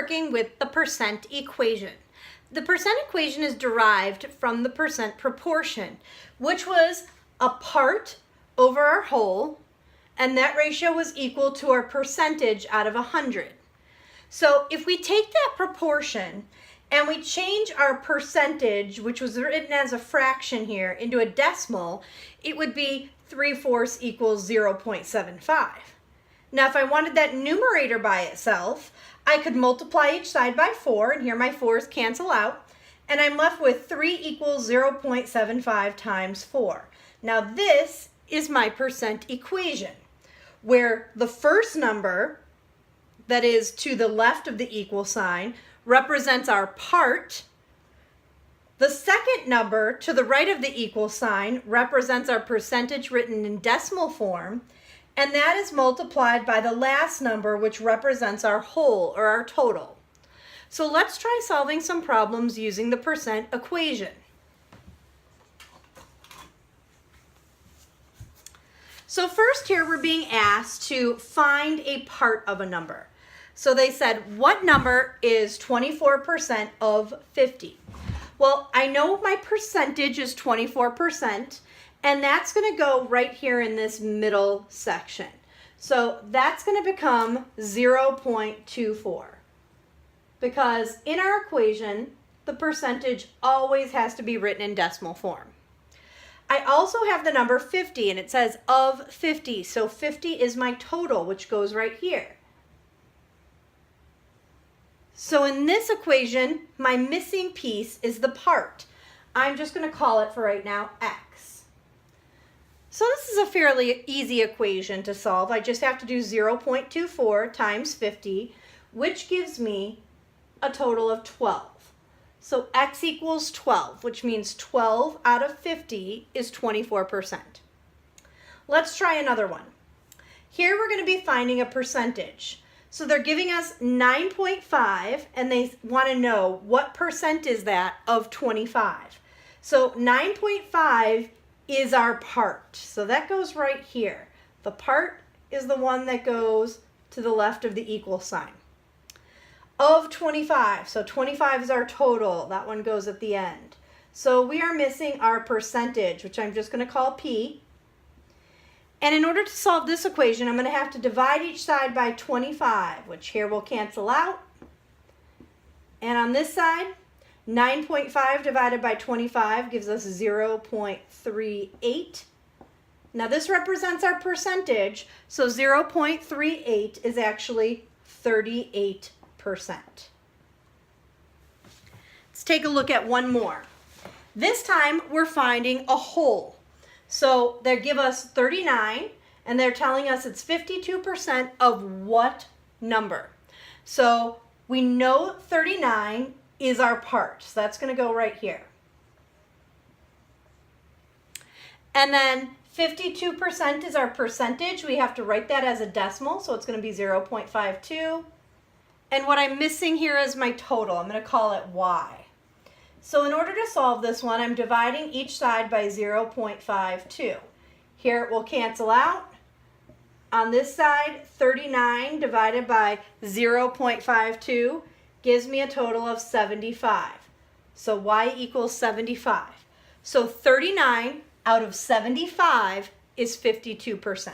working with the percent equation. The percent equation is derived from the percent proportion, which was a part over our whole, and that ratio was equal to our percentage out of 100. So if we take that proportion and we change our percentage, which was written as a fraction here, into a decimal, it would be 3/4 equals 0.75. Now, if I wanted that numerator by itself, I could multiply each side by 4, and here my 4's cancel out, and I'm left with 3 equals 0.75 times 4. Now, this is my percent equation, where the first number that is to the left of the equal sign represents our part. The second number to the right of the equal sign represents our percentage written in decimal form, and that is multiplied by the last number, which represents our whole or our total. So let's try solving some problems using the percent equation. So first here we're being asked to find a part of a number. So they said, what number is 24% of 50? Well, I know my percentage is 24%, and that's going to go right here in this middle section. So that's going to become 0.24, because in our equation, the percentage always has to be written in decimal form. I also have the number 50, and it says of 50, so 50 is my total, which goes right here. So in this equation, my missing piece is the part. I'm just going to call it for right now x. So this is a fairly easy equation to solve. I just have to do 0.24 times 50, which gives me a total of 12. So x equals 12, which means 12 out of 50 is 24%. Let's try another one. Here we're going to be finding a percentage. So they're giving us 9.5, and they want to know what percent is that of 25. So 9.5 is our part. So that goes right here. The part is the one that goes to the left of the equal sign. Of 25, so 25 is our total. That one goes at the end. So we are missing our percentage, which I'm just going to call P. And in order to solve this equation, I'm going to have to divide each side by 25, which here will cancel out. And on this side, 9.5 divided by 25 gives us 0.38. Now this represents our percentage, so 0.38 is actually 38%. Let's take a look at one more. This time we're finding a whole. So they give us 39, and they're telling us it's 52% of what number? So we know 39 is our part, so that's going to go right here. And then 52% is our percentage. We have to write that as a decimal, so it's going to be 0.52. And what I'm missing here is my total. I'm going to call it y. So in order to solve this one, I'm dividing each side by 0.52. Here it will cancel out. On this side, 39 divided by 0.52 gives me a total of 75. So y equals 75. So 39 out of 75 is 52%.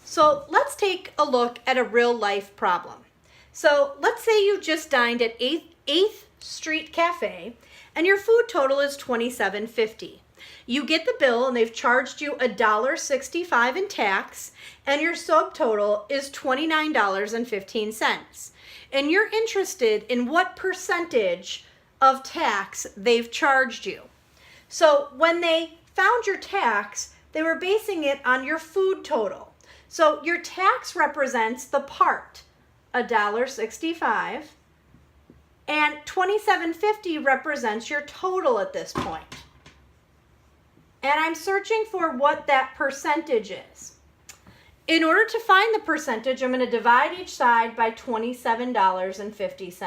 So let's take a look at a real life problem. So let's say you just dined at 8th Street Cafe and your food total is $27.50. You get the bill and they've charged you $1.65 in tax, and your subtotal is $29.15. And you're interested in what percentage of tax they've charged you. So when they found your tax, they were basing it on your food total. So your tax represents the part, $1.65, and $27.50 represents your total at this point. And I'm searching for what that percentage is. In order to find the percentage, I'm going to divide each side by $27.50.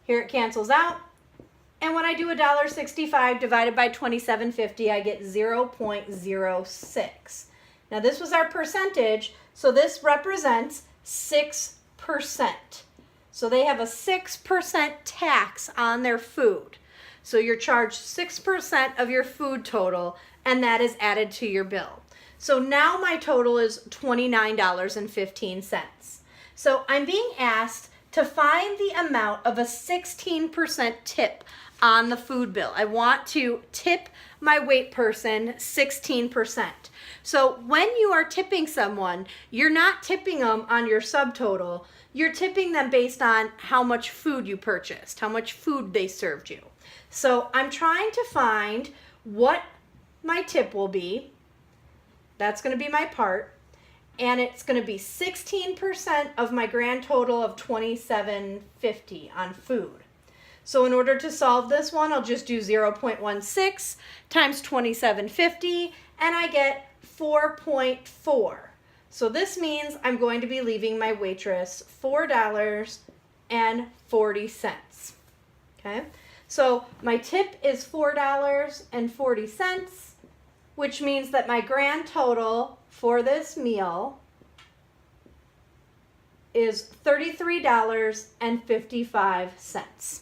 Here it cancels out. And when I do $1.65 divided by $27.50, I get 0.06. Now this was our percentage, so this represents 6%. So they have a 6% tax on their food. So you're charged 6% of your food total, and that is added to your bill. So now my total is $29.15. So I'm being asked to find the amount of a 16% tip on the food bill. I want to tip my wait person 16%. So when you are tipping someone, you're not tipping them on your subtotal. You're tipping them based on how much food you purchased, how much food they served you. So I'm trying to find what my tip will be. That's going to be my part. And it's going to be 16% of my grand total of $27.50 on food. So in order to solve this one, I'll just do 0.16 times $27.50, and I get 4.4. So this means I'm going to be leaving my waitress $4.40. Okay, so my tip is $4.40, which means that my grand total for this meal is $33.55.